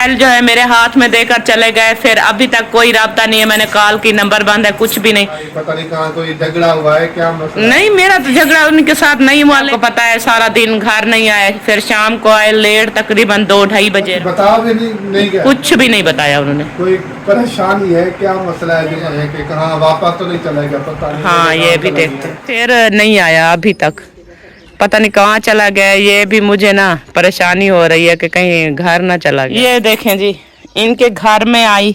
जो है मेरे हाथ में देकर चले गए, फिर अभी तक कोई राब्ता नहीं है। मैंने कॉल की नंबर बंद है, कुछ भी नहीं। पता नहीं कहाँ कोई झगड़ा हुआ है, क्या मसला है? नहीं, मेरा तो झगड़ा उनके साथ नहीं हुआ। आपको पता है सारा दिन घर नहीं आए, फिर शाम को आए लेट, तकरीबन 2-2:30 बजे। बता भी नहीं गया? कुछ भी नहीं बताया उन्होंने। कोई परेशानी है, क्या मसला है जो है कि कहाँ वापस तो नहीं चलेगा? पता नहीं। हाँ, ये भी देखते। फिर नहीं आया अभी तक, पता नहीं कहाँ चला गया। ये भी मुझे ना परेशानी हो रही है कि कहीं घर ना चला गया। ये देखें जी, इनके घर में आई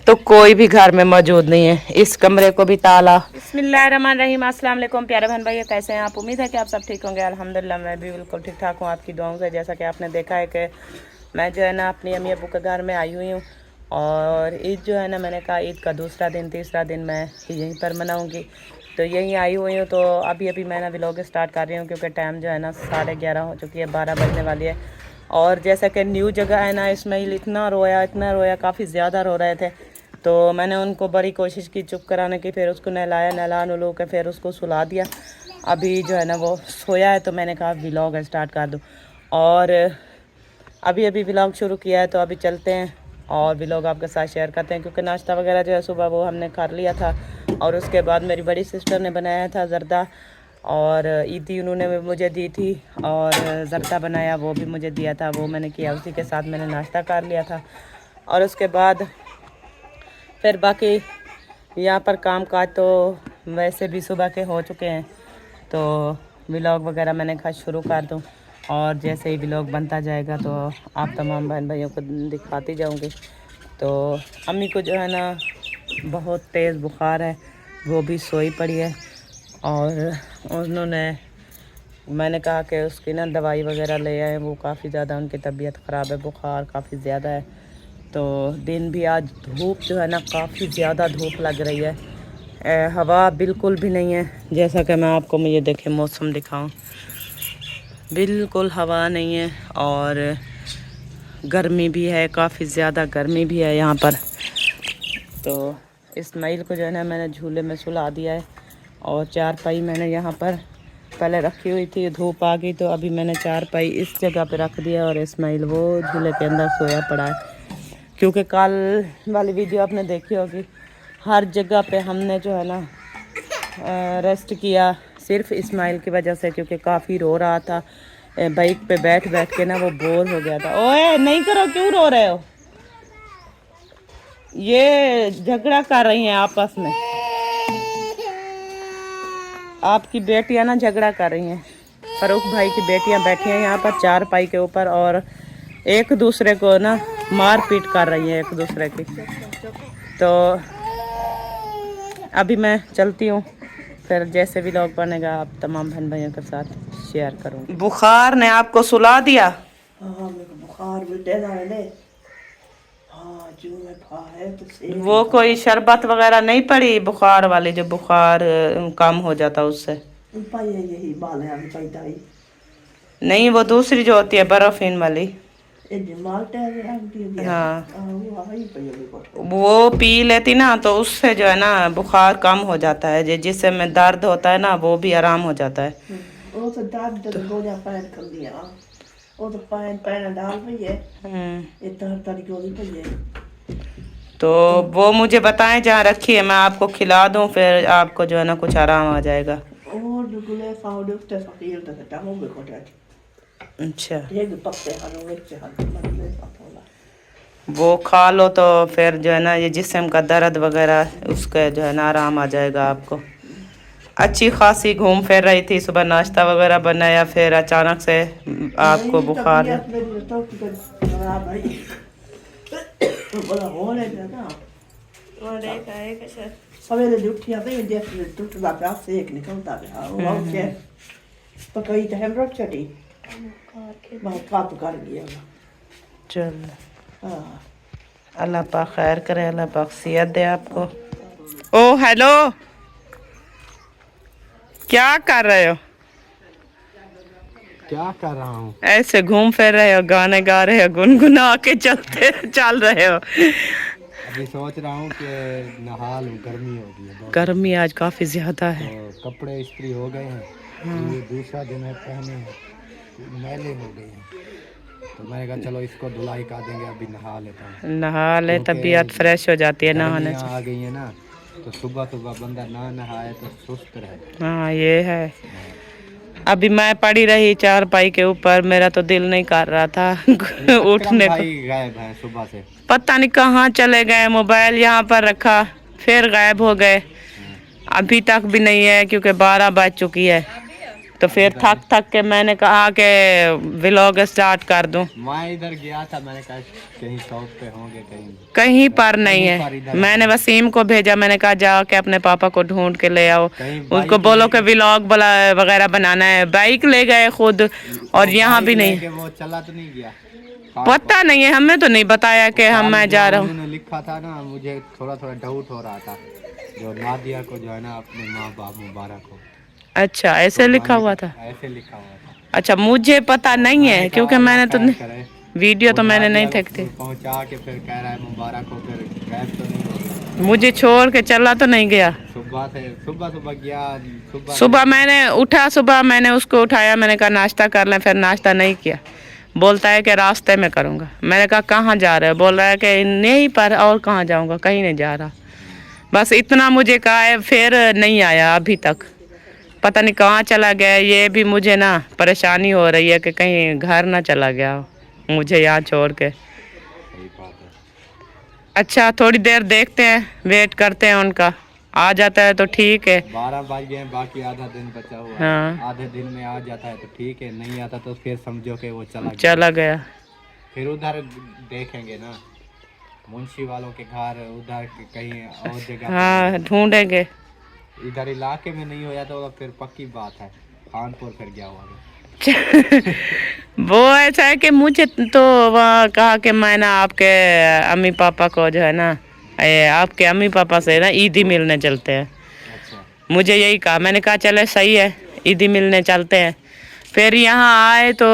तो कोई भी घर में मौजूद नहीं है। इस कमरे को भी ताला। बिस्मिल्लाहिर्रहमानिर्रहीम। अस्सलाम वालेकुम प्यारे बहन भाई, कैसे हैं आप? उम्मीद है कि आप सब ठीक होंगे। अल्हम्दुलिल्लाह मैं भी बिल्कुल ठीक ठाक हूँ आपकी दुआओं से। जैसा कि आपने देखा है कि मैं जो है ना अपनी अम्मी अबू के घर में आई हुई हूँ, और ईद जो है ना, मैंने कहा ईद का दूसरा दिन तीसरा दिन मैं यहीं पर मनाऊँगी, तो यहीं आई हुई हूँ। तो अभी मैं ना व्लॉग स्टार्ट कर रही हूँ, क्योंकि टाइम जो है ना 11:30 हो चुकी है, 12 बजने वाली है। और जैसा कि न्यू जगह है ना, इस्माइल इतना रोया, काफ़ी ज़्यादा रो रहे थे। तो मैंने उनको बड़ी कोशिश की चुप कराने की, फिर उसको नहला नुलो के फिर उसको सुला दिया। अभी जो है ना वो सोया है, तो मैंने कहा व्लॉग स्टार्ट कर दूँ। और अभी व्लॉग शुरू किया है, तो अभी चलते हैं और व्लॉग आपके साथ शेयर करते हैं। क्योंकि नाश्ता वगैरह जो है सुबह वो हमने कर लिया था, और उसके बाद मेरी बड़ी सिस्टर ने बनाया था ज़र्दा, और ईदी उन्होंने मुझे दी थी, और ज़र्दा बनाया वो भी मुझे दिया था, वो मैंने किया। उसी के साथ मैंने नाश्ता कर लिया था, और उसके बाद फिर बाकी यहाँ पर काम काज तो वैसे भी सुबह के हो चुके हैं। तो व्लॉग वगैरह मैंने कहा शुरू कर दूँ, और जैसे ही व्लॉग बनता जाएगा तो आप तमाम बहन भाइयों को दिखाती जाऊँगी। तो अम्मी को जो है ना बहुत तेज़ बुखार है, वो भी सोई पड़ी है, और मैंने कहा कि उसकी ना दवाई वगैरह ले आए। वो काफ़ी ज़्यादा उनकी तबीयत ख़राब है, बुखार काफ़ी ज़्यादा है। तो दिन भी आज धूप जो है ना काफ़ी ज़्यादा धूप लग रही है, हवा बिल्कुल भी नहीं है। जैसा कि मैं आपको मुझे देखे मौसम दिखाऊं, बिल्कुल हवा नहीं है, और गर्मी भी है, काफ़ी ज़्यादा गर्मी भी है यहाँ पर। तो इस्माइल को जो है ना मैंने झूले में सुला दिया है, और चारपाई मैंने यहाँ पर पहले रखी हुई थी, धूप आ गई तो अभी मैंने चारपाई इस जगह पे रख दिया, और इस्माइल वो झूले के अंदर सोया पड़ा है। क्योंकि कल वाली वीडियो आपने देखी होगी, हर जगह पे हमने जो है ना रेस्ट किया, सिर्फ इस्माइल की वजह से, क्योंकि काफ़ी रो रहा था। बाइक पे बैठ के ना वो बोर हो गया था। ओए नहीं करो, क्यों रो रहे हो? ये झगड़ा कर रही हैं आपस में, आपकी बेटियां ना झगड़ा कर रही हैं। फरूक भाई की बेटियां बैठी हैं यहाँ पर चारपाई के ऊपर, और एक दूसरे को ना मार पीट कर रही हैं एक दूसरे की। तो अभी मैं चलती हूँ, फिर जैसे भी व्लॉग बनेगा आप तमाम बहन भाइयों के साथ शेयर करूँगी। बुखार ने आपको सुला दिया? हाँ, मेरे को बुखार भी तेरा है ने। हाँ, जो मैं खा है तो सेक वो कोई शरबत वगैरह नहीं पड़ी बुखार वाली, जो बुखार कम हो जाता उससे? पाई है, यही बाल है अभी पाई दाई। नहीं, वो दूसरी जो होती है बर्फीन वाली। ये दिमाग टेर है आंटी हो गया। हाँ, वो आई पाई है को। वो पी लेती ना तो उससे जो है ना बुखार कम हो जाता है। जिससे में दर्द होता है ना वो भी आराम हो जाता है। वो तो दर्द तो गोलियां पैन कर दिया। वो तो पैन डाल पई है। ये तर गोली पई है। तो वो मुझे बताएं जहाँ रखी है, मैं आपको खिला दूँ, फिर आपको जो है ना कुछ आराम आ जाएगा। और दुगले फाउड उसते फकीर तो टामो में कोटा। अच्छा, ये पत्ते हनो में से हनो मतलब पतोला। वो खा लो तो फिर जो है ना ये जिस्म का दर्द वगैरह उसका जो है ना आराम आ जाएगा आपको। अच्छी खासी घूम फिर रही थी, सुबह नाश्ता वगैरह बनाया, फिर अचानक से आपको बुखार। बोला हो ना सवेरे उठिया पे देख टूटला पे से एक निकलता है वो के पकड़ी तो हम रोट चटी बहुत काट कर दिया। चल, हां, अल्लाह पाक खैर करे, अल्लाह पाक सेहत दे आपको। ओ हेलो, क्या कर रहे हो? क्या कर रहा हूँ? ऐसे घूम फिर रहे हो, गाने गा रहे हो, गुनगुना के चल रहे हो? अभी सोच रहा हूँ कि नहा लूँ, गर्मी होगी है। गर्मी आज काफी ज्यादा है। तो कपड़े इस्त्री हो गए हैं। ये दूसरा दिन है, पहने मैले हो गए हैं। तो मैंने कहा चलो इसको धुलाई कर देंगे, अभी नहा लेता हूँ। नहा ले, क्योंकि तबीयत फ्रेश हो जाती है नहाने गर्मियाँ से। आ गई है ना, तो सुबह सुबह बंदा ना नहाए तो सुस्त रहे। हाँ ये है। अभी मैं पड़ी रही चारपाई के ऊपर, मेरा तो दिल नहीं कर रहा था अकरम उठने को। भाई गायब हैं सुबह से। पता नहीं कहाँ चले गए, मोबाइल यहाँ पर रखा फिर गायब हो गए। अभी तक भी नहीं है क्योंकि 12 बज चुकी है। तो फिर थक थक के मैंने कहा कि व्लॉग स्टार्ट कर दूं। मैं इधर गया था, मैंने कहा कहीं शॉप पे होंगे, कहीं पर नहीं कहीं पर है। इधर मैंने वसीम को भेजा, मैंने कहा जाके अपने पापा को ढूंढ के ले आओ, कहीं उनको बाइक बोलो कि व्लॉग वगैरह बनाना है। बाइक ले गए खुद, और यहाँ भी नहीं। लेके वो चला तो नहीं गया, पता नहीं है, हमें तो नहीं बताया कि हम मैं जा रहा हूँ। उन्होंने लिखा था ना, मुझे थोड़ा थोड़ा डाउट हो रहा था, जो नादिया को जो है ना अपने माँ बाप मुबारक हो। अच्छा ऐसे लिखा हुआ था। ऐसे लिखा हुआ था। अच्छा मुझे पता नहीं है क्योंकि मैंने तो वीडियो तो मैंने नहीं देखती। पहुंचा के फिर कह रहा है मुबारक हो, फिर गायब तो नहीं हो गया। मुझे छोड़ के चला तो नहीं गया। सुबह सुबह गया। सुबह मैंने उठा, सुबह मैंने उसको उठाया, मैंने कहा नाश्ता कर लें, फिर नाश्ता नहीं किया। बोलता है कि रास्ते में करूँगा। मैंने कहा कहाँ जा रहे हो? बोल रहा है कि यहीं पर, और कहाँ जाऊँगा, कहीं नहीं जा रहा। बस इतना मुझे कहा है, फिर नहीं आया अभी तक। पता नहीं कहाँ चला गया। ये भी मुझे ना परेशानी हो रही है कि कहीं घर ना चला गया हो मुझे यहाँ छोड़ के। सही बात है। अच्छा थोड़ी देर देखते हैं, वेट करते हैं उनका। आ जाता है तो ठीक है। 12 बज गए, बाकी आधा दिन बचा हुआ है। हाँ आधे दिन में आ जाता है तो ठीक है, नहीं आता तो फिर समझो कि वो चला गया। फिर उधर देखेंगे ना, मुंशी वालों के घर उधर कहीं और जगह। हाँ ढूंढेंगे। इधर इलाके में नहीं होया तो फिर पक्की बात है कानपुर फिर गया हुआ। वो ऐसा है कि मुझे तो वहाँ कहा कि मैं ना आपके अम्मी पापा को जो है ना, आपके अम्मी पापा से ना ईदी मिलने चलते हैं। अच्छा। मुझे यही कहा। मैंने कहा चले सही है, ईदी मिलने चलते हैं। फिर यहाँ आए तो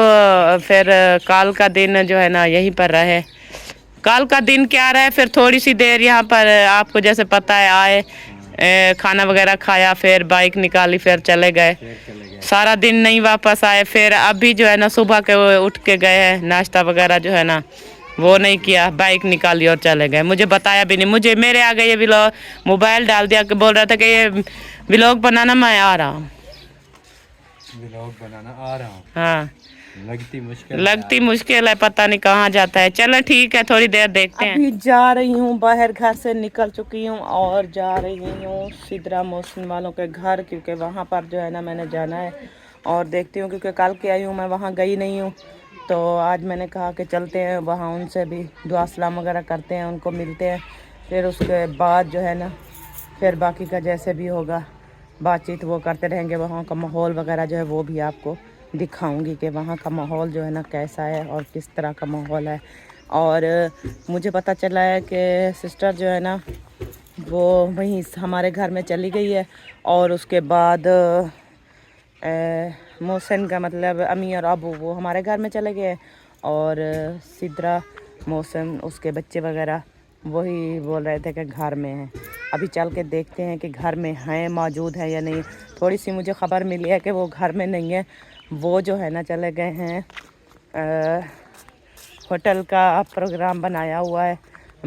फिर कल का दिन जो है ना यहीं पर रहे। कल का दिन क्या रहे, फिर थोड़ी सी देर यहाँ पर आपको जैसे पता है आए, खाना वगैरह खाया, फिर बाइक निकाली, फिर चले गए। सारा दिन नहीं वापस आए। फिर अभी जो है ना सुबह के उठ के गए हैं, नाश्ता वगैरह जो है ना वो नहीं किया, बाइक निकाली और चले गए। मुझे बताया भी नहीं। मुझे मेरे आ गए ये व्लॉग, मोबाइल डाल दिया कि बोल रहा था कि ये व्लॉग बनाना, मैं आ रहा हूँ। व्लॉग बनाना आ रहा हूँ। हाँ लगती मुश्किल है, पता नहीं कहाँ जाता है। चलो ठीक है, थोड़ी देर देखते हैं। अभी जा रही हूँ बाहर, घर से निकल चुकी हूँ और जा रही हूँ सिद्रा मौसम वालों के घर, क्योंकि वहाँ पर जो है ना मैंने जाना है और देखती हूँ, क्योंकि कल के आई हूँ मैं, वहाँ गई नहीं हूँ। तो आज मैंने कहा कि चलते हैं वहाँ, उनसे भी दुआ सलाम वगैरह करते हैं, उनको मिलते हैं। फिर उसके बाद जो है ना फिर बाकी का जैसे भी होगा बातचीत वो करते रहेंगे। वहाँ का माहौल वगैरह जो है वो भी आपको दिखाऊंगी कि वहाँ का माहौल जो है ना कैसा है और किस तरह का माहौल है। और मुझे पता चला है कि सिस्टर जो है ना वो वहीं हमारे घर में चली गई है, और उसके बाद मोहसिन का मतलब अम्मी और अबू वो हमारे घर में चले गए, और सिद्रा मोहसिन उसके बच्चे वगैरह वही बोल रहे थे कि घर में हैं। अभी चल के देखते हैं कि घर में हैं, मौजूद है या नहीं। थोड़ी सी मुझे ख़बर मिली है कि वो घर में नहीं है, वो जो है ना चले गए हैं। होटल का प्रोग्राम बनाया हुआ है,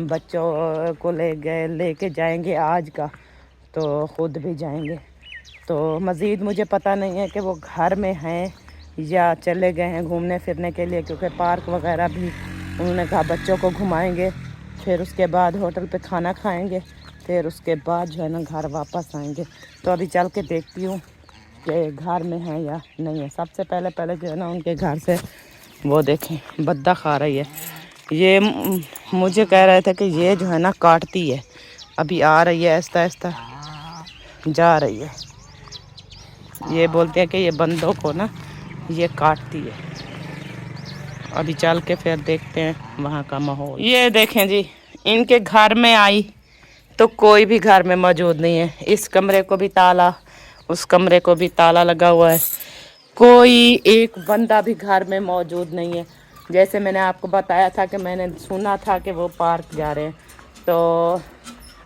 बच्चों को लेके जाएंगे आज का, तो ख़ुद भी जाएंगे। तो मज़ीद मुझे पता नहीं है कि वो घर में हैं या चले गए हैं घूमने फिरने के लिए, क्योंकि पार्क वगैरह भी उन्होंने कहा बच्चों को घुमाएंगे, फिर उसके बाद होटल पे खाना खाएंगे, फिर उसके बाद जो है ना घर वापस आएंगे। तो अभी चल के देखती हूँ कि घर में है या नहीं है। सबसे पहले जो है ना उनके घर से वो देखें बद्दा खा रही है। ये मुझे कह रहे थे कि ये जो है ना काटती है, अभी आ रही है आहिस्ता आहिस्ता जा रही है। ये बोलते हैं कि ये बंदों को ना ये काटती है। अभी चल के फिर देखते हैं वहाँ का माहौल। ये देखें जी, इनके घर में आई तो कोई भी घर में मौजूद नहीं है। इस कमरे को भी ताला, उस कमरे को भी ताला लगा हुआ है, कोई एक बंदा भी घर में मौजूद नहीं है। जैसे मैंने आपको बताया था कि मैंने सुना था कि वो पार्क जा रहे हैं, तो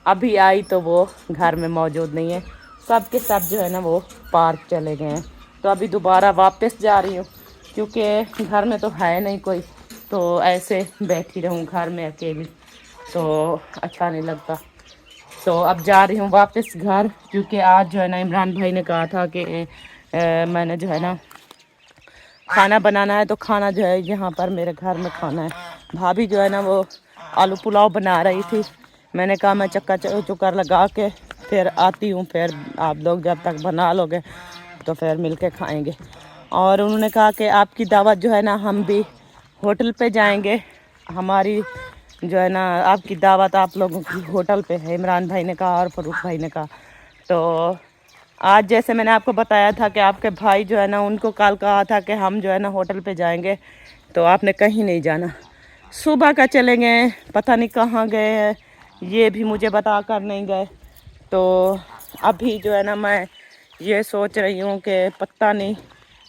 अभी आई तो वो घर में मौजूद नहीं है। सब के सब जो है ना वो पार्क चले गए हैं। तो अभी दोबारा वापस जा रही हूँ, क्योंकि घर में तो है नहीं कोई, तो ऐसे बैठी रहूं घर में अकेली, तो अच्छा नहीं लगता। तो अब जा रही हूँ वापस घर, क्योंकि आज जो है ना इमरान भाई ने कहा था कि मैंने जो है ना खाना बनाना है, तो खाना जो है यहाँ पर मेरे घर में खाना है। भाभी जो है ना वो आलू पुलाव बना रही थी, मैंने कहा मैं चक्का चुक्कर लगा के फिर आती हूँ, फिर आप लोग जब तक बना लोगे तो फिर मिल के खाएँगे। और उन्होंने कहा कि आपकी दावत जो है ना हम भी होटल पे जाएंगे, हमारी जो है ना आपकी दावत आप लोगों की होटल पे है, इमरान भाई ने कहा और फ़रूक भाई ने कहा। तो आज जैसे मैंने आपको बताया था कि आपके भाई जो है ना उनको कल कहा था कि हम जो है ना होटल पे जाएंगे, तो आपने कहीं नहीं जाना, सुबह का चले गए, पता नहीं कहाँ गए हैं, ये भी मुझे बता कर नहीं गए। तो अभी जो है ना मैं ये सोच रही हूँ कि पता नहीं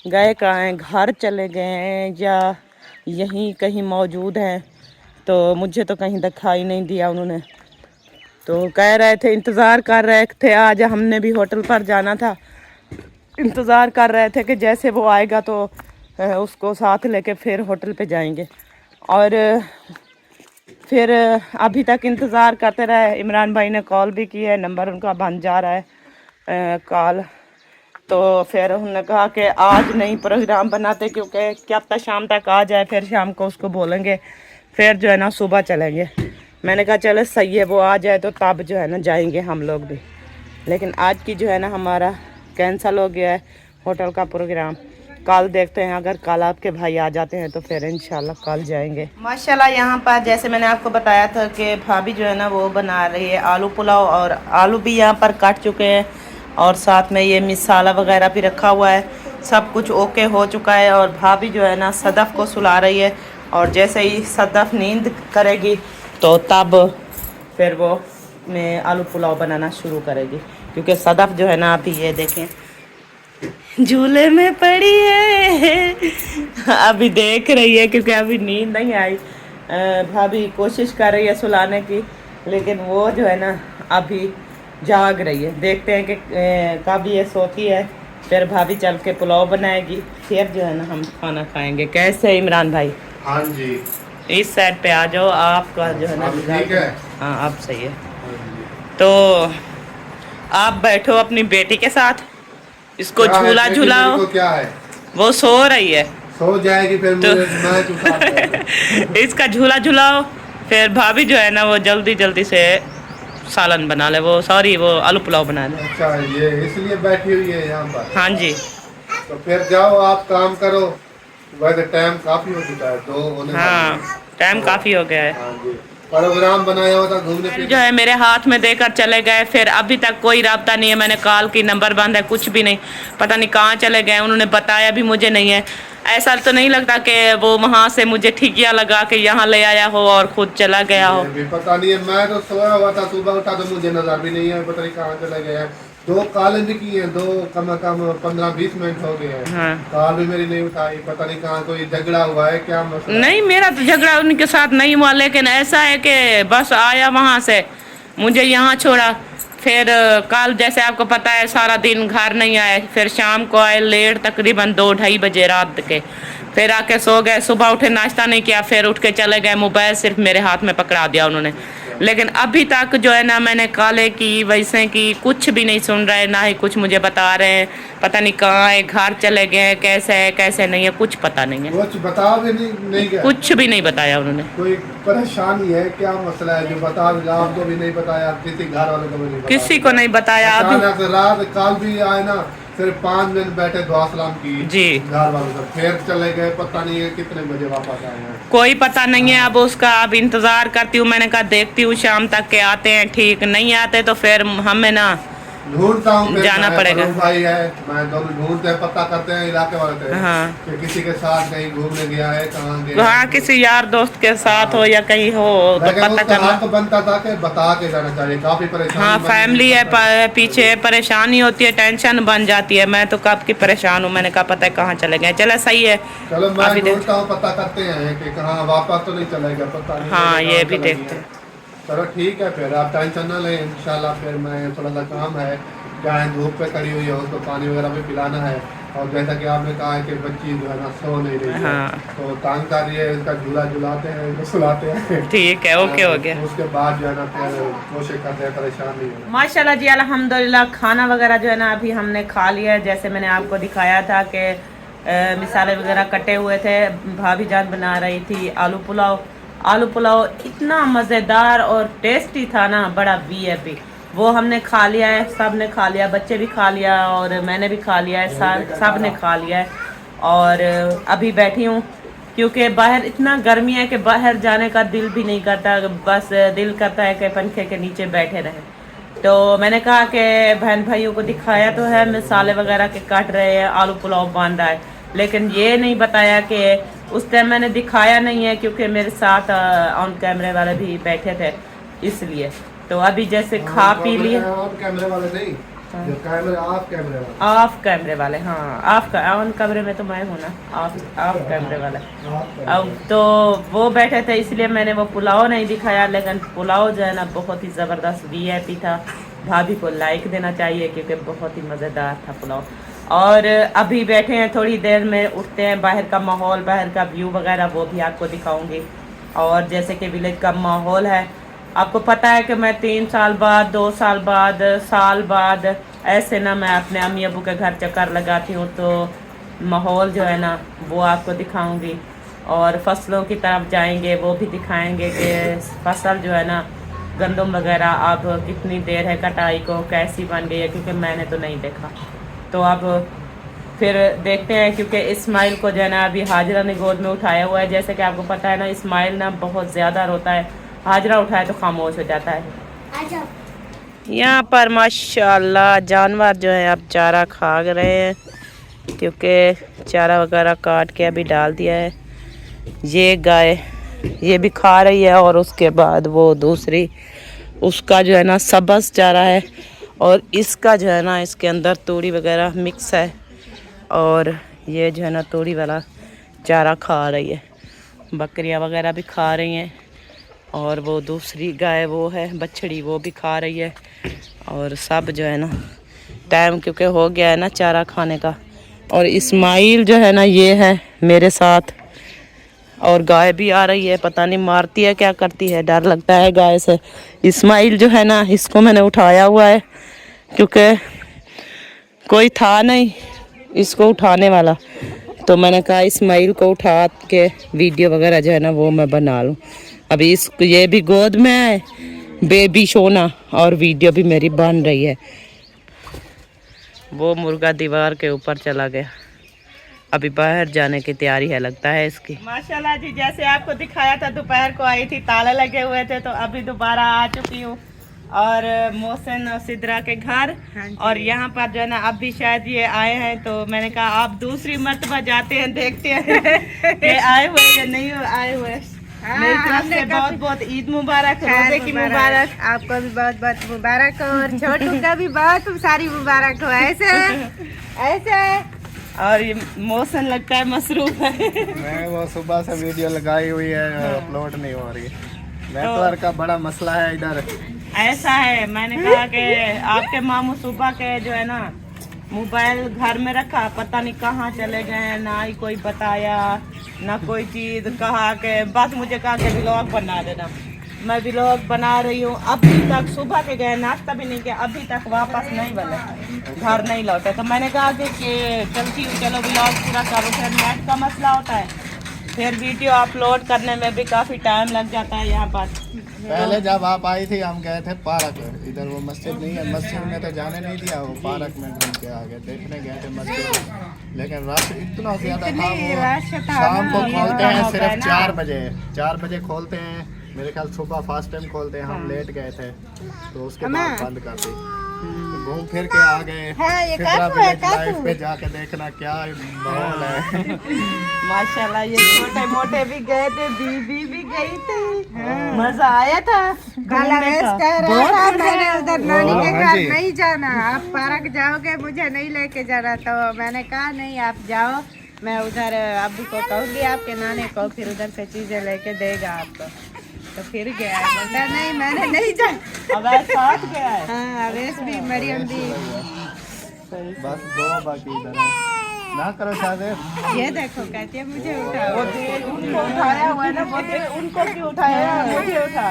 गए कहाँ हैं, घर चले गए हैं या यहीं कहीं मौजूद हैं, तो मुझे तो कहीं दिखाई नहीं दिया उन्होंने। तो कह रहे थे, इंतज़ार कर रहे थे, आज हमने भी होटल पर जाना था, इंतज़ार कर रहे थे कि जैसे वो आएगा तो उसको साथ लेके फिर होटल पे जाएंगे। और फिर अभी तक इंतज़ार करते रहे। इमरान भाई ने कॉल भी की है, नंबर उनका बंद जा रहा है कॉल। तो फिर उन्होंने कहा कि आज नहीं प्रोग्राम बनाते, क्योंकि क्या पता शाम तक आ जाए, फिर शाम को उसको बोलेंगे, फिर जो है ना सुबह चलेंगे। मैंने कहा चलो सही है, वो आ जाए तो तब जो है ना जाएंगे हम लोग भी। लेकिन आज की जो है ना हमारा कैंसिल हो गया है होटल का प्रोग्राम। कल देखते हैं, अगर कल आपके भाई आ जाते हैं तो फिर इंशाल्लाह कल जाएंगे। माशाल्लाह यहाँ पर जैसे मैंने आपको बताया था कि भाभी जो है ना वो बना रही है आलू पुलाव, और आलू भी यहाँ पर काट चुके हैं और साथ में ये मसाला वगैरह भी रखा हुआ है, सब कुछ ओके हो चुका है। और भाभी जो है ना सदफ़ को सुला रही है, और जैसे ही सदफ़ नींद करेगी तो तब फिर वो मैं आलू पुलाव बनाना शुरू करेगी, क्योंकि सदफ़ जो है ना अभी ये देखें झूले में पड़ी है अभी देख रही है, क्योंकि अभी नींद नहीं आई। भाभी कोशिश कर रही है सुलाने की, लेकिन वो जो है ना अभी जाग रही है। देखते हैं कि कब ये सोती है, फिर भाभी चल के पुलाव बनाएगी, फिर जो है ना हम खाना खाएंगे। कैसे इमरान भाई? हाँ जी, इस साइड पे आ जाओ, आपका जो है ना अब ठीक है। हाँ अब सही है। तो आप बैठो अपनी बेटी के साथ, इसको क्या है, झूला बेटी झूलाओ। मेरी को क्या है, वो सो रही है, सो जाएगी फिर तो मैं चुका इसका झूला झूलाओ, फिर भाभी जो है ना वो जल्दी जल्दी से सालन बना ले, वो सॉरी वो आलू पुलाव बना ले। अच्छा, ये इसलिए बैठी हुई है यहाँ पर। हाँ जी, तो फिर जाओ आप काम करो, वैसे टाइम काफी हो चुका है, 2 होने वाले हाँ हैं। टाइम काफ़ी हो गया है। हाँ जी, प्रोग्राम बनाया हुआ था घूमने जो फिरने। है मेरे हाथ में देकर चले गए, फिर अभी तक कोई राब्ता नहीं है। मैंने कॉल की, नंबर बंद है, कुछ भी नहीं, पता नहीं कहाँ चले गए, उन्होंने बताया भी मुझे नहीं है। ऐसा तो नहीं लगता कि वो वहाँ से मुझे ठिकिया लगा के यहाँ ले आया हो और खुद चला गया हो। ये भी पता नहीं है, मैं तो सोया हुआ था, सुबह उठा तो मुझे नजर भी नहीं है, पता नहीं कहाँ चले गए हैं। 2 कॉलेज की हैं, 2 कम 15-20 मिनट हो गए हैं। हाँ कॉल भी मेरी नहीं उठाई, पता नहीं कहाँ कोई झगड़ा हुआ है, क्या मसला है? नहीं, मेरा तो झगड़ा उनके साथ नहीं हुआ, लेकिन ऐसा है कि बस आया वहाँ से, मुझे यहाँ छोड़ा, फिर कल जैसे आपको पता है सारा दिन घर नहीं आए, फिर शाम को आए लेट, तकरीबन 2-2:30 बजे रात के, फिर आके सो गए। सुबह उठे नाश्ता नहीं किया, फिर उठ के चले गए, मोबाइल सिर्फ मेरे हाथ में पकड़ा दिया उन्होंने। लेकिन अभी तक जो है ना मैंने काले की वैसे की कुछ भी नहीं सुन रहे, ना ही कुछ मुझे बता रहे हैं, पता नहीं कहाँ है, घर चले गए हैं, कैसे नहीं है, कुछ पता नहीं है, कुछ बता भी नहीं गया, कुछ भी नहीं बताया उन्होंने। कोई परेशानी है, क्या मसला है जो बता दिया? आपको भी नहीं बताया, किसी घर वाले को भी नहीं बताया, किसी को नहीं बताया। अभी अचानक से रात कल भी आए ना, सिर्फ 5 मिनट बैठे, दुआ सलाम की जी, घर वालों से, फिर चले गए, पता नहीं है कितने बजे वापस आए हैं, कोई पता नहीं है। अब उसका अब इंतजार करती हूँ, मैंने कहा देखती हूँ शाम तक के आते हैं, ठीक नहीं आते तो फिर हमें ना ढूंढता हूँ, जाना पड़ेगा। भाई है, मैं दोनों ढूंढते हैं, पता करते हैं इलाके वाले से हाँ कि किसी के साथ कहीं घूमने गया है, कहाँ गया हाँ है। किसी यार दोस्त के साथ हो या कहीं हो तो लेकिन पता उसका करना। हक बनता था कि बता के जाना चाहिए, काफी परेशानी हाँ बन फैमिली है, गई। पीछे परेशानी होती है, टेंशन बन जाती है। मैं तो कब की परेशान हूँ, मैंने कहा पता है कहाँ चले गए। चला सही है, चलो मैं अभी देख- ढूंढता हूँ, पता करते हैं कि कहाँ वापस तो नहीं चलेगा, पता नहीं हाँ चलेगा, ये कहाँ भी चला देखते गया। हैं। चलो ठीक है, फिर आप टेंशन ना लें, इंशाल्लाह फिर मैं थोड़ा सा काम है, गाय धूप पे खड़ी हुई है, उसको पानी वगैरह भी पिलाना है, और जैसा कि आपने कहा है कि बच्ची जो है ना सो नहीं रही है, हाँ। तो तंग कर रही है, इसका झूला झुलाते हैं, इनको सुलाते हैं। ठीक है, ओके हो गया। उसके बाद जो है ना फिर कोशिश करते हैं परेशान नहीं होना। माशाल्लाह जी, अल्हम्दुलिल्लाह। खाना वगैरह जो है ना अभी हमने खा लिया है। जैसे मैंने आपको दिखाया था कि मिसाले वगैरह कटे हुए थे, भाभी जान बना रही थी आलू पुलाव। आलू पुलाव इतना मज़ेदार और टेस्टी था ना, बड़ा VIP। वो हमने खा लिया है, सब ने खा लिया, बच्चे भी खा लिया और मैंने भी खा लिया है, सब ने खा लिया है। और अभी बैठी हूँ क्योंकि बाहर इतना गर्मी है कि बाहर जाने का दिल भी नहीं करता, बस दिल करता है कि पंखे के नीचे बैठे रहें। तो मैंने कहा कि बहन भाइयों को दिखाया तो है, मसाले वगैरह के काट रहे हैं, आलू पुलाव बन रहा है, लेकिन ये नहीं बताया कि उस टाइम मैंने दिखाया नहीं है क्योंकि मेरे साथ ऑन कैमरे वाले भी बैठे थे, इसलिए। तो अभी जैसे खा पी लिए। ऑन कैमरे वाले नहीं, जो कैमरे ऑफ कैमरे वाले। ऑफ कैमरे वाले, हाँ। ऑन कैमरे में तो मैं हूँ ना, ऑफ कैमरे वाले। अब तो वो बैठे थे, इसलिए मैंने वो पुलाव नहीं दिखाया, लेकिन पुलाव जो है ना बहुत ही ज़बरदस्त VIP था। भाभी को लाइक देना चाहिए क्योंकि बहुत ही मज़ेदार था पुलाव। और अभी बैठे हैं, थोड़ी देर में उठते हैं, बाहर का माहौल, बाहर का व्यू वगैरह वो भी आपको दिखाऊंगी। और जैसे कि विलेज का माहौल है, आपको पता है कि मैं 3 साल बाद, 2 साल बाद, साल बाद ऐसे ना मैं अपने अम्मी अबू के घर चक्कर लगाती हूँ, तो माहौल जो है ना वो आपको दिखाऊंगी। और फसलों की तरफ जाएंगे, वो भी दिखाएंगे कि फसल जो है ना गंदम वगैरह अब कितनी देर है कटाई को, कैसी बन गई है, क्योंकि मैंने तो नहीं देखा। तो अब फिर देखते हैं, क्योंकि इस्माइल को जो है ना अभी हाजरा ने गोद में उठाया हुआ है। जैसे कि आपको पता है ना, इस्माइल ना बहुत ज़्यादा रोता है, हाजरा उठाए तो खामोश हो जाता है। यहाँ पर माशाल्लाह जानवर जो है अब चारा खा रहे हैं, क्योंकि चारा वगैरह काट के अभी डाल दिया है। ये गाय ये भी खा रही है, और उसके बाद वो दूसरी, उसका जो है ना सबस चारा है, और इसका जो है ना इसके अंदर तूड़ी वगैरह मिक्स है, और ये जो है ना तूड़ी वाला चारा खा रही है। बकरियां वगैरह भी खा रही हैं, और वो दूसरी गाय वो है बछड़ी, वो भी खा रही है। और सब जो है ना टाइम क्योंकि हो गया है ना चारा खाने का। और इस्माइल जो है ना ये है मेरे साथ, और गाय भी आ रही है, पता नहीं मारती है क्या करती है, डर लगता है गाय से। इस्माइल जो है ना इसको मैंने उठाया हुआ है क्योंकि कोई था नहीं इसको उठाने वाला, तो मैंने कहा इस्माइल को उठा के वीडियो वगैरह जो है ना वो मैं बना लूँ। अभी ये भी गोद में है, बेबी सोना, और वीडियो भी मेरी बन रही है। वो मुर्गा दीवार के ऊपर चला गया, अभी बाहर जाने की तैयारी है लगता है इसकी। माशाल्लाह जी, जैसे आपको दिखाया था दोपहर को आई थी, ताले लगे हुए थे, तो अभी दोबारा आ चुकी हूँ और मोहसिन और सिद्रा के घर। और यहाँ पर जो है ना अब भी शायद ये आए हैं, तो मैंने कहा आप दूसरी मर्तबा जाते हैं, देखते हैं कि आए हुए या नहीं आए हुए। मेरी तरफ से बहुत बहुत ईद मुबारक, रोजे की मुबारक। आपको भी बहुत बहुत मुबारक हो, और छोटू का भी बहुत सारी मुबारक हो। ऐसे ऐसे और ये मौसम लगता है मसरूफ है। मैं वो सुबह से वीडियो लगाई हुई है, अपलोड नहीं हो रही। नेटवर्क का बड़ा मसला है इधर। ऐसा है, मैंने कहा कि आपके मामू सुबह के जो है ना मोबाइल घर में रखा, पता नहीं कहाँ चले गए, ना ही कोई बताया ना कोई चीज़। कहा कि बस मुझे कहा कि व्लॉग बना देना, मैं व्लॉग बना रही हूँ। अभी तक सुबह के गए, नाश्ता भी नहीं किया, अभी तक वापस नहीं बने, घर नहीं लौटे। तो मैंने कहा कि चलती हूँ, चलो व्लॉग पूरा करो। फिर नेट का मसला होता है, फिर वीडियो अपलोड करने में भी काफ़ी टाइम लग जाता है। यहाँ पर पहले जब आप आई थी हम गए थे पार्क, इधर वो मस्जिद नहीं है, मस्जिद में तो जाने नहीं दिया, वो पार्क में घूम के आ गए, देखने गए थे मस्जिद। लेकिन रश इतना ज्यादा था, वो शाम को खोलते हैं सिर्फ 4 बजे, 4 बजे खोलते हैं। मेरे ख्याल सुबह फास्ट टाइम खोलते हैं, हम लेट गए थे तो उसके बाद बंद कर दी। घूम फिर के आ गए, लाइफ पे जाके देखना क्या माहौल है। माशाल्लाह, ये छोटे मोटे भी गए थे, बीबी भी गई थी, मजा आया था। काला रेस कह रहा था मैंने उधर नानी के घर नहीं जाना, आप पार्क जाओगे, मुझे नहीं लेके जाना। तो मैंने कहा नहीं आप जाओ, मैं उधर अबू को कहूँगी आपके नानी को, फिर उधर से चीजें लेके देगा आपको। तो फिर गया है, बोलता नहीं मैंने नहीं जाना। अब साथ गया है। हाँ, अवेश भी, मरियम भी। बस 2 बाकी इधर है। ना करो शादी। ये देखो कहती है मुझे उठाओ। वो देर उनको उठाया हुआ है ना, वो देर उनको क्यों उठाया, मुझे उठा।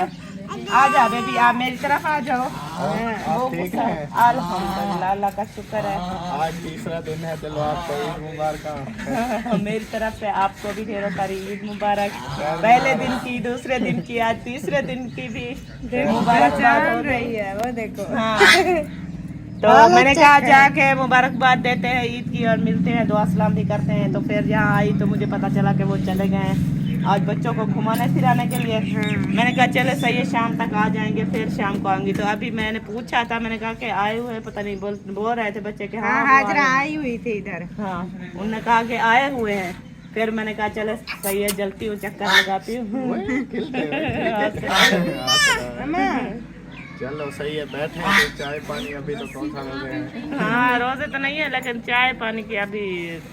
आ जा बेबी, आप मेरी तरफ आ जाओ। आप ठीक है? अल्हम्दुलिल्लाह, अल्लाह का शुक्र है। आज तीसरा दिन है, चलो आपको ईद मुबारक। मेरी तरफ से आपको भी ढेरों सारी ईद मुबारक। पहले दिन की, दूसरे दिन की, आज तीसरे दिन की भी मुबारकबाद हो रही है वो देखो। हाँ तो मैंने कहा जाके मुबारकबाद देते हैं ईद की और मिलते हैं, दुआ सलाम भी करते हैं। तो फिर यहाँ आई तो मुझे पता चला कि वो चले गए हैं आज बच्चों को घुमाने फिराने के लिए। मैंने कहा चले सही है, शाम तक आ जाएंगे, फिर शाम को आऊंगी। तो अभी मैंने पूछा था, मैंने कहा कि आए हुए हैं, पता नहीं बोल रहे थे बच्चे कि हाँ वो हाजरा आए। आई हुई थी इधर। हाँ उन्होंने कहा कि आए हुए हैं। फिर मैंने कहा चले सही है, जलती हूँ, चक्कर लगाती हूँ। वही खिलते हैं। चलो सही है, बैठे हैं तो चाय पानी अभी तो कौन सा रोजे हैं। हाँ रोजे तो नहीं है, लेकिन चाय पानी की अभी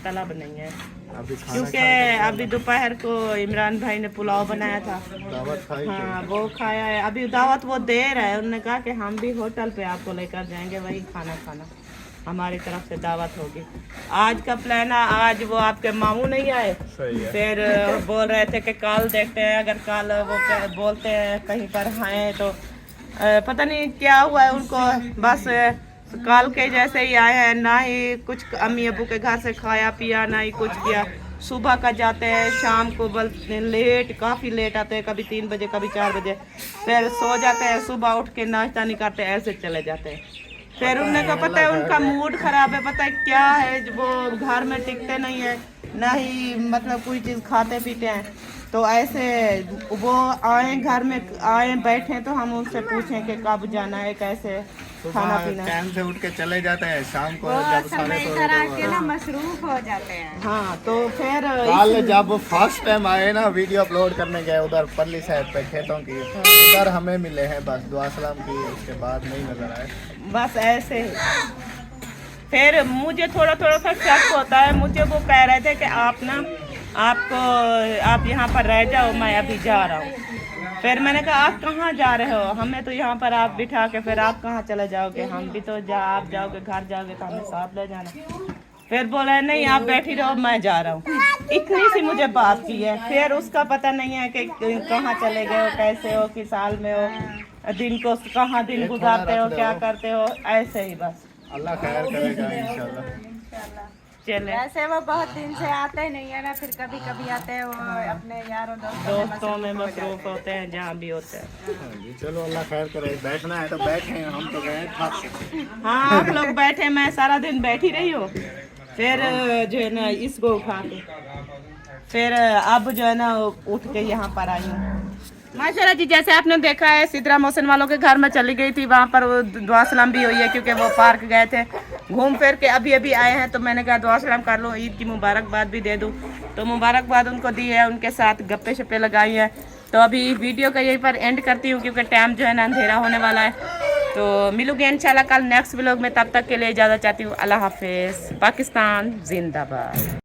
तलब नहीं है, अभी खाना क्योंकि अभी दोपहर को इमरान भाई ने पुलाव बनाया था। दावत खाई थी। हाँ वो खाया है। अभी दावत वो दे रहा है, उन्होंने कहा कि हम भी होटल पे आपको लेकर जाएंगे, वही खाना हमारी तरफ से दावत होगी। आज का प्लान है, आज वो आपके मामू नहीं आए, सही है। फिर बोल रहे थे कि कल देखते हैं, अगर कल वो बोलते हैं कहीं पर हैं तो पता नहीं क्या हुआ है उनको, बस कल के जैसे ही आए हैं, ना ही कुछ अम्मी अबू के घर से खाया पिया, ना ही कुछ किया। सुबह का जाते हैं, शाम को लेट, काफ़ी लेट आते हैं, कभी 3 बजे कभी 4 बजे, फिर सो जाते हैं, सुबह उठ के नाश्ता नहीं करते, ऐसे चले जाते हैं। फिर उन्होंने कहा पता है उनका मूड खराब है, पता है क्या है, वो घर में टिकते नहीं है, ना ही मतलब कोई चीज़ खाते पीते हैं। तो ऐसे वो आए घर में, आए बैठे तो हम उनसे पूछें कि कब जाना है, कैसे खाना पीना। टाइम से उठ के चले जाते हैं, शाम को वो जब सब साढ़े इधर आके ना मसरूफ हो जाते हैं। हाँ तो फिर कल जब फर्स्ट टाइम आए ना, वीडियो अपलोड करने गए उधर परली साइड पे खेतों की, उधर हमें मिले हैं, बस दुआ सलाम की, उसके बाद नहीं नजर आए। बस ऐसे ही। फिर मुझे थोड़ा थोड़ा सा शक होता है, मुझे वो कह रहे थे कि आप यहाँ पर रह जाओ, मैं अभी जा रहा हूँ। फिर मैंने कहा आप कहाँ जा रहे हो, हमें तो यहाँ पर आप बिठा के फिर आप कहाँ चले जाओगे, हम भी तो आप जाओगे घर जाओगे तो हमें साथ ले जाना। फिर बोला नहीं आप बैठी रहो, मैं जा रहा हूँ। इतनी सी मुझे बात की है, फिर उसका पता नहीं है कि कहाँ चले गए हो, कैसे हो, किस साल में हो, दिन को कहाँ दिन गुजारते हो, क्या करते हो, ऐसे ही बस। अल्लाह खैर करेगा इंशाल्लाह। चले वैसे वो बहुत दिन से आते नहीं है ना, फिर कभी कभी आते हैं, वो अपने यारों दोस्तों में मसरूफ होते हैं जहाँ भी होते हैं। हाँ जी, चलो अल्लाह खैर करे, बैठना है तो बैठे हैं, हम तो गए थक। हाँ आप लोग बैठे, मैं सारा दिन बैठी रही हूँ। फिर जो है ना इसको उठा के फिर अब जो है ना उठ के यहाँ पर आई हूँ। माशाल्लाह जी, जैसे आपने देखा है सिद्रा मोहसिन वालों के घर में चली गई थी, वहाँ पर वो दुआ सलाम भी हुई है, क्योंकि वो पार्क गए थे घूम फिर के, अभी अभी आए हैं। तो मैंने कहा दुआ सलाम कर लूँ, ईद की मुबारकबाद भी दे दूँ। तो मुबारकबाद उनको दी है, उनके साथ गप्पे शप्पे लगाई हैं। तो अभी वीडियो का यहीं पर एंड करती हूँ, क्योंकि टाइम जो है ना अंधेरा होने वाला है। तो मिलूंगी इंशाल्लाह कल नेक्स्ट व्लॉग में, तब तक के लिए इजाज़त चाहती हूँ। अल्लाह हाफिज़। पाकिस्तान जिंदाबाद।